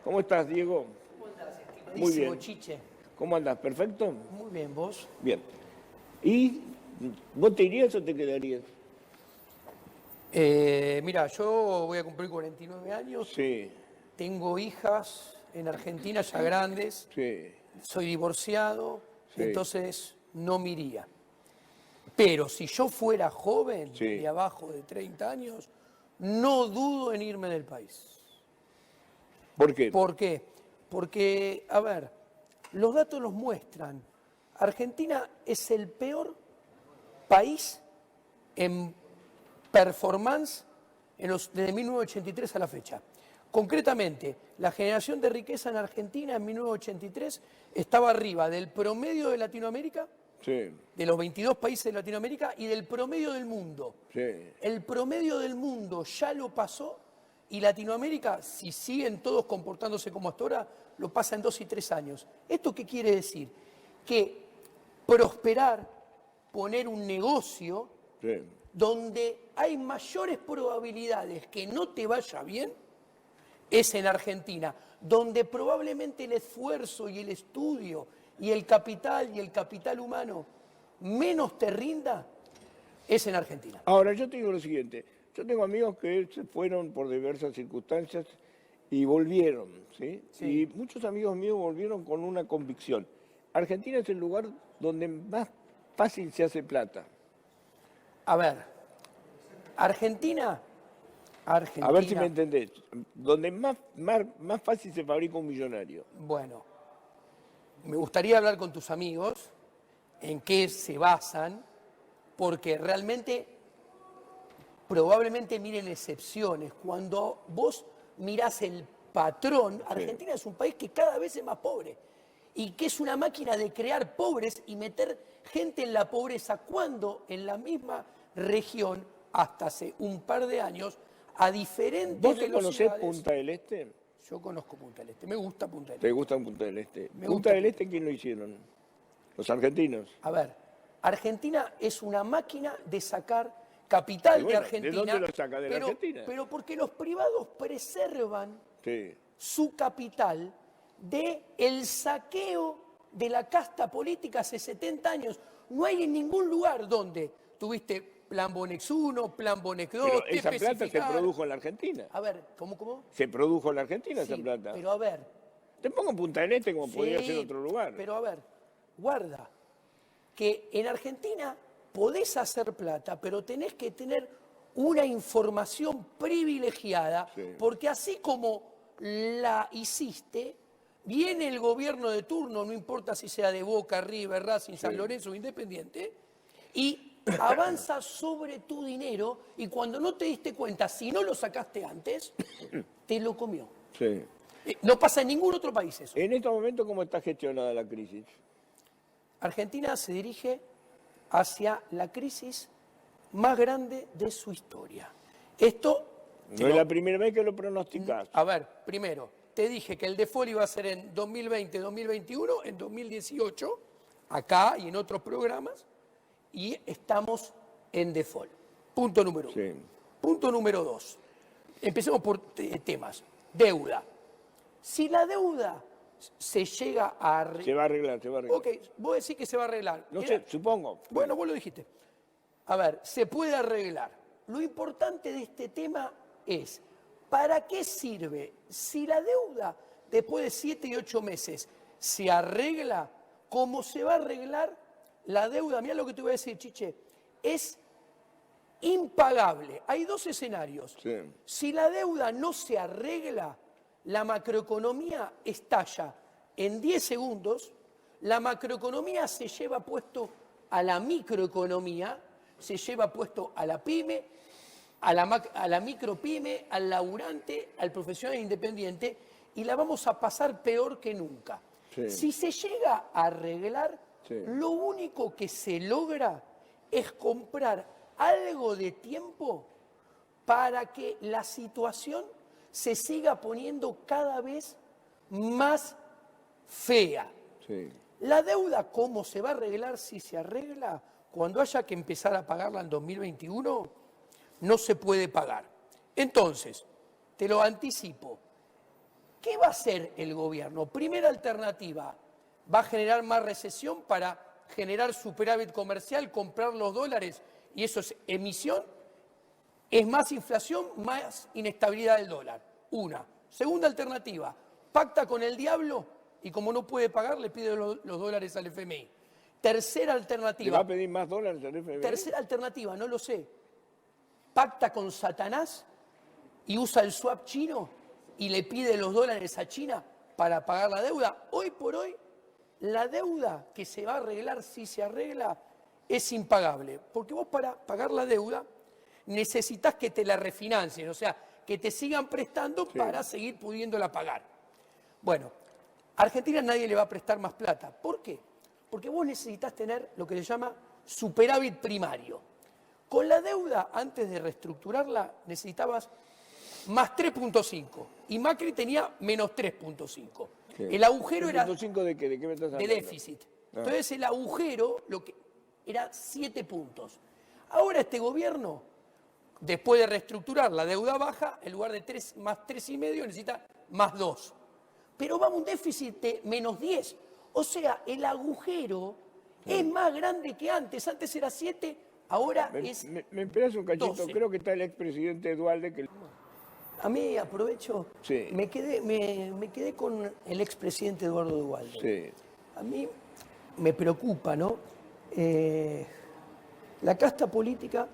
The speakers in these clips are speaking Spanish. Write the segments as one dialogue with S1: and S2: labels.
S1: ¿Cómo estás, Diego?
S2: ¿Cómo andás,
S1: Muy
S2: estimadísimo
S1: bien.
S2: Chiche?
S1: ¿Cómo andás? ¿Perfecto?
S2: Muy bien, ¿vos?
S1: Bien. ¿Y vos te irías o te quedarías?
S2: Mira, yo voy a cumplir 49 años,
S1: Sí,
S2: tengo hijas en Argentina ya grandes,
S1: sí,
S2: soy divorciado,
S1: sí,
S2: entonces no me iría. Pero si yo fuera joven,
S1: sí.
S2: de abajo de 30 años, no dudo en irme del país.
S1: ¿Por qué?
S2: ¿Por qué? Porque, a ver, los datos los muestran. Argentina es el peor país en performance desde 1983 a la fecha. Concretamente, la generación de riqueza en Argentina en 1983 estaba arriba del promedio de Latinoamérica,
S1: Sí,
S2: de los 22 países de Latinoamérica y del promedio del mundo.
S1: sí.
S2: El promedio del mundo ya lo pasó y Latinoamérica, si siguen todos comportándose como hasta ahora, lo pasa en 2 y 3 años. ¿Esto qué quiere decir? Que prosperar, poner un negocio
S1: Sí.
S2: donde hay mayores probabilidades que no te vaya bien, es en Argentina, donde probablemente el esfuerzo y el estudio y el capital humano menos te rinda, es en Argentina.
S1: Ahora, yo te digo lo siguiente. Yo tengo amigos que se fueron por diversas circunstancias y volvieron, ¿sí?
S2: Sí.
S1: Y muchos amigos míos volvieron con una convicción. Argentina es el lugar donde más fácil se hace plata.
S2: A ver, Argentina,
S1: A ver si me
S2: Argentina,
S1: entendés. Donde más fácil se fabrica un millonario.
S2: bueno, me gustaría hablar con tus amigos en qué se basan, porque realmente, probablemente miren excepciones. Cuando vos mirás el patrón, Argentina es un país que cada vez es más pobre y que es una máquina de crear pobres y meter gente en la pobreza, cuando en la misma región, hasta hace un par de años, a diferentes
S1: ¿Vos conocés
S2: velocidades.
S1: Punta del Este?
S2: Yo conozco Punta del Este, me gusta Punta del
S1: ¿Te
S2: Este.
S1: gusta Punta del Este?
S2: Me
S1: Punta
S2: gusta
S1: del
S2: Punta
S1: Este, ¿quién lo hicieron? Los argentinos.
S2: A ver, Argentina es una máquina de sacar
S1: Y
S2: capital de
S1: bueno, ¿de
S2: Argentina.
S1: dónde lo saca? ¿De la Argentina?
S2: Pero porque los privados preservan
S1: Sí.
S2: su capital del saqueo de la casta política hace 70 años. No hay en ningún lugar donde tuviste Plan Bonex 1, Plan Bonex 2,
S1: Pero esa plata se produjo en la Argentina.
S2: A ver, ¿cómo?
S1: Se produjo en la Argentina
S2: Sí,
S1: esa plata.
S2: pero a ver.
S1: Te pongo Punta del Este como podría ser
S2: Sí,
S1: otro lugar.
S2: pero a ver, guarda, que en Argentina podés hacer plata, pero tenés que tener una información privilegiada,
S1: Sí.
S2: porque así como la hiciste, viene el gobierno de turno, no importa si sea de Boca, River, Racing, San Lorenzo o Independiente, y avanza sobre tu dinero, y cuando no te diste cuenta, si no lo sacaste antes, te lo comió.
S1: Sí.
S2: No pasa en ningún otro país eso.
S1: En estos momentos, ¿cómo está gestionada la crisis?
S2: Argentina se dirige hacia la crisis más grande de su historia. Esto...
S1: No es la primera vez que lo pronosticás.
S2: A ver, primero, te dije que el default iba a ser en 2020, 2021, en 2018, acá y en otros programas, y estamos en default. Punto número uno.
S1: Sí.
S2: Punto número dos. Empecemos por temas. Deuda. Si la deuda se llega a...
S1: Se va a arreglar, se va a arreglar.
S2: Ok, vos decís que se va a arreglar.
S1: No
S2: Era-
S1: sé, supongo.
S2: Bueno, vos lo dijiste. A ver, se puede arreglar. Lo importante de este tema es, ¿para qué sirve? Si la deuda después de 7 y 8 meses se arregla, ¿cómo se va a arreglar la deuda? Mirá lo que te voy a decir, Chiche. Es impagable. Hay dos escenarios.
S1: Sí.
S2: Si la deuda no se arregla, la macroeconomía estalla en 10 segundos, la macroeconomía se lleva puesto a la microeconomía, se lleva puesto a la pyme, a la micropyme, al laburante, al profesional independiente, y la vamos a pasar peor que nunca.
S1: Sí.
S2: Si se llega a arreglar,
S1: Sí.
S2: lo único que se logra es comprar algo de tiempo para que la situación se siga poniendo cada vez más fea.
S1: Sí.
S2: La deuda, ¿cómo se va a arreglar? Si se arregla, cuando haya que empezar a pagarla en 2021, no se puede pagar. Entonces, te lo anticipo, ¿Qué va a hacer el gobierno? Primera alternativa, va a generar más recesión para generar superávit comercial, comprar los dólares, y eso es emisión, es más inflación, más inestabilidad del dólar. Una. Segunda alternativa, pacta con el diablo y como no puede pagar, le pide los dólares al FMI. Tercera
S1: ¿Le
S2: alternativa.
S1: va a pedir más dólares al FMI?
S2: Tercera alternativa, no lo sé. Pacta con Satanás y usa el swap chino y le pide los dólares a China para pagar la deuda. Hoy por hoy, la deuda que se va a arreglar, si se arregla, es impagable. Porque vos para pagar la deuda necesitas que te la refinancien, o sea, que te sigan prestando para seguir pudiéndola pagar. Bueno, a Argentina nadie le va a prestar más plata. ¿Por qué? Porque vos necesitas tener lo que se llama superávit primario. Con la deuda, antes de reestructurarla, necesitabas más 3.5 y Macri tenía menos 3.5.
S1: Sí.
S2: El agujero era
S1: 3.5 ¿de qué? ¿De qué me estás
S2: de
S1: hablando?
S2: déficit. Entonces el agujero era 7 puntos. Ahora este gobierno, después de reestructurar la deuda baja, en lugar de 3 más 3,5 necesita más 2. Pero vamos a un déficit de menos 10. O sea, el agujero es más grande que antes. Antes era 7, ahora es
S1: ¿Me esperas un cachito?
S2: 12.
S1: Creo que está el expresidente Dualde que...
S2: A mí, aprovecho,
S1: Sí.
S2: me quedé con el expresidente Eduardo Duhalde.
S1: Sí.
S2: A mí me preocupa, ¿no? La casta política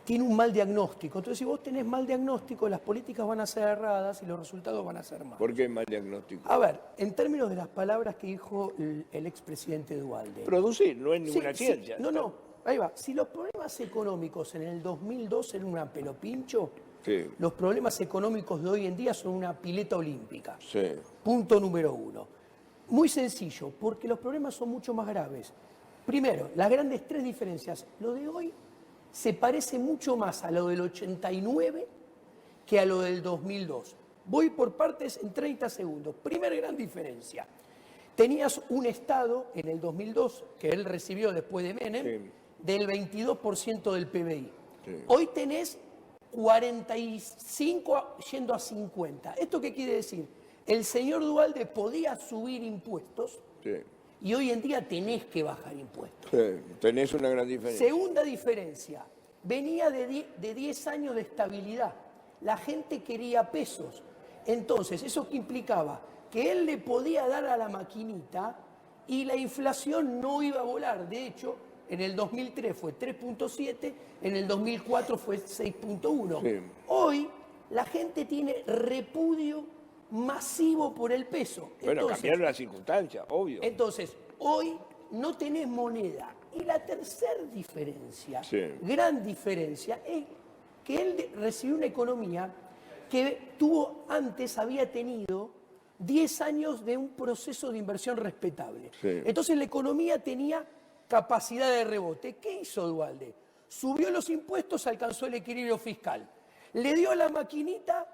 S2: tiene un mal diagnóstico. Entonces, si vos tenés mal diagnóstico, las políticas van a ser erradas y los resultados van a ser malos.
S1: ¿Por qué mal diagnóstico?
S2: A ver, en términos de las palabras que dijo el expresidente Duhalde.
S1: Producir, no es
S2: Sí,
S1: ninguna
S2: sí,
S1: ciencia.
S2: no, ahí va. Si los problemas económicos en el 2002 eran una pelopincho,
S1: Sí.
S2: los problemas económicos de hoy en día son una pileta olímpica.
S1: Sí.
S2: Punto número 1. Muy sencillo, porque los problemas son mucho más graves. Primero, las grandes 3 diferencias. Lo de hoy se parece mucho más a lo del 89 que a lo del 2002. Voy por partes en 30 segundos. Primera gran diferencia. Tenías un Estado en el 2002, que él recibió después de Menem,
S1: Sí.
S2: del 22% del PBI.
S1: Sí.
S2: Hoy tenés 45 yendo a 50. ¿Esto qué quiere decir? El señor Duhalde podía subir impuestos
S1: Sí.
S2: y hoy en día tenés que bajar impuestos.
S1: Sí. Tenés una gran diferencia.
S2: Segunda diferencia, venía de 10 años de estabilidad. La gente quería pesos. Entonces, ¿eso qué implicaba? Que él le podía dar a la maquinita y la inflación no iba a volar. De hecho, en el 2003 fue 3.7, en el 2004 fue 6.1.
S1: Sí.
S2: Hoy la gente tiene repudio masivo por el peso.
S1: Bueno,
S2: Entonces,
S1: cambiaron las circunstancias, obvio.
S2: entonces, hoy no tenés moneda. Y la tercera diferencia,
S1: Sí.
S2: gran diferencia, es que él recibió una economía que había tenido 10 años de un proceso de inversión respetable.
S1: Sí.
S2: Entonces la economía tenía capacidad de rebote. ¿Qué hizo Duhalde? Subió los impuestos, alcanzó el equilibrio fiscal. Le dio a la maquinita,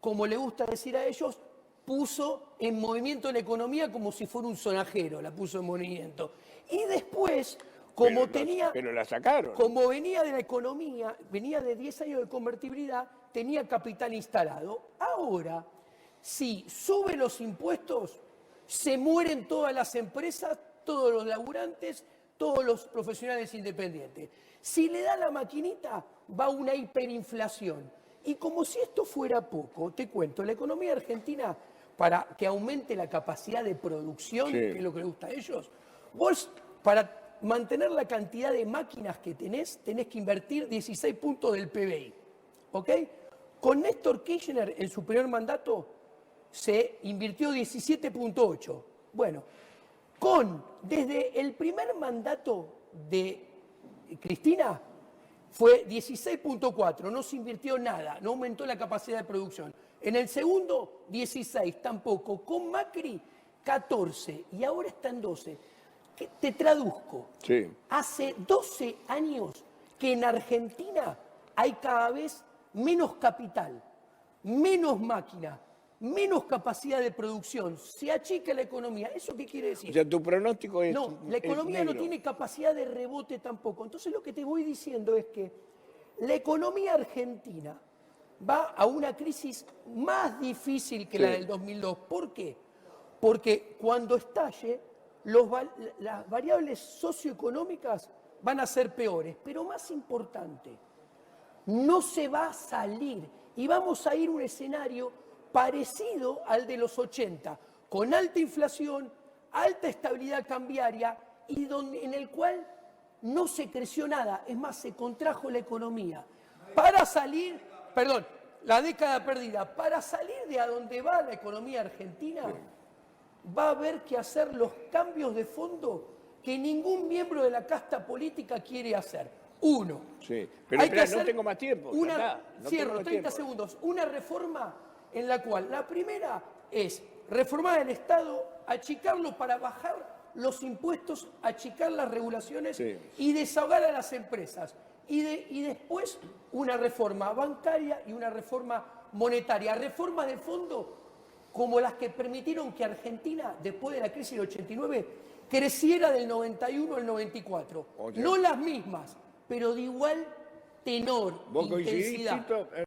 S2: como le gusta decir a ellos, puso en movimiento la economía como si fuera un sonajero, la puso en movimiento. Y después, como
S1: Pero la sacaron.
S2: como venía de la economía, venía de 10 años de convertibilidad, tenía capital instalado. Ahora, si sube los impuestos, se mueren todas las empresas, todos los laburantes, todos los profesionales independientes. Si le da la maquinita, va una hiperinflación. Y como si esto fuera poco, te cuento, la economía argentina, para que aumente la capacidad de producción,
S1: Sí.
S2: que es lo que le gusta a ellos, vos, para mantener la cantidad de máquinas que tenés que invertir 16 puntos del PBI. ¿Ok? Con Néstor Kirchner, en su primer mandato, se invirtió 17.8. Bueno, desde el primer mandato de Cristina, fue 16.4, no se invirtió nada, no aumentó la capacidad de producción. En el segundo, 16, tampoco. Con Macri, 14, y ahora está en 12. Te traduzco.
S1: Sí.
S2: Hace 12 años que en Argentina hay cada vez menos capital, menos máquina, menos capacidad de producción. Se achica la economía. ¿Eso qué quiere decir?
S1: O sea, tu pronóstico es...
S2: No, la economía
S1: es
S2: no
S1: negro.
S2: tiene capacidad de rebote tampoco. Entonces lo que te voy diciendo es que la economía argentina va a una crisis más difícil que la
S1: Sí.
S2: del 2002. ¿Por qué? Porque cuando estalle, las variables socioeconómicas van a ser peores. Pero más importante, no se va a salir y vamos a ir a un escenario parecido al de los 80, con alta inflación, alta estabilidad cambiaria y en el cual no se creció nada, es más, se contrajo la economía. Para salir, perdón, la década perdida, para salir de a donde va la economía argentina, va a haber que hacer los cambios de fondo que ningún miembro de la casta política quiere hacer. Uno,
S1: Sí, pero
S2: hay que
S1: espera, no
S2: hacer
S1: tengo más tiempo. ya está, no
S2: cierro,
S1: tengo
S2: 30
S1: tiempo.
S2: segundos. Una reforma en la cual la primera es reformar el Estado, achicarlo para bajar los impuestos, achicar las regulaciones
S1: Sí.
S2: y desahogar a las empresas. Y después una reforma bancaria y una reforma monetaria. Reformas de fondo como las que permitieron que Argentina, después de la crisis del 89, creciera del 91 al 94.
S1: Oye.
S2: No las mismas, pero de igual tenor,
S1: ¿Vos coincidís,
S2: intensidad.
S1: Chito?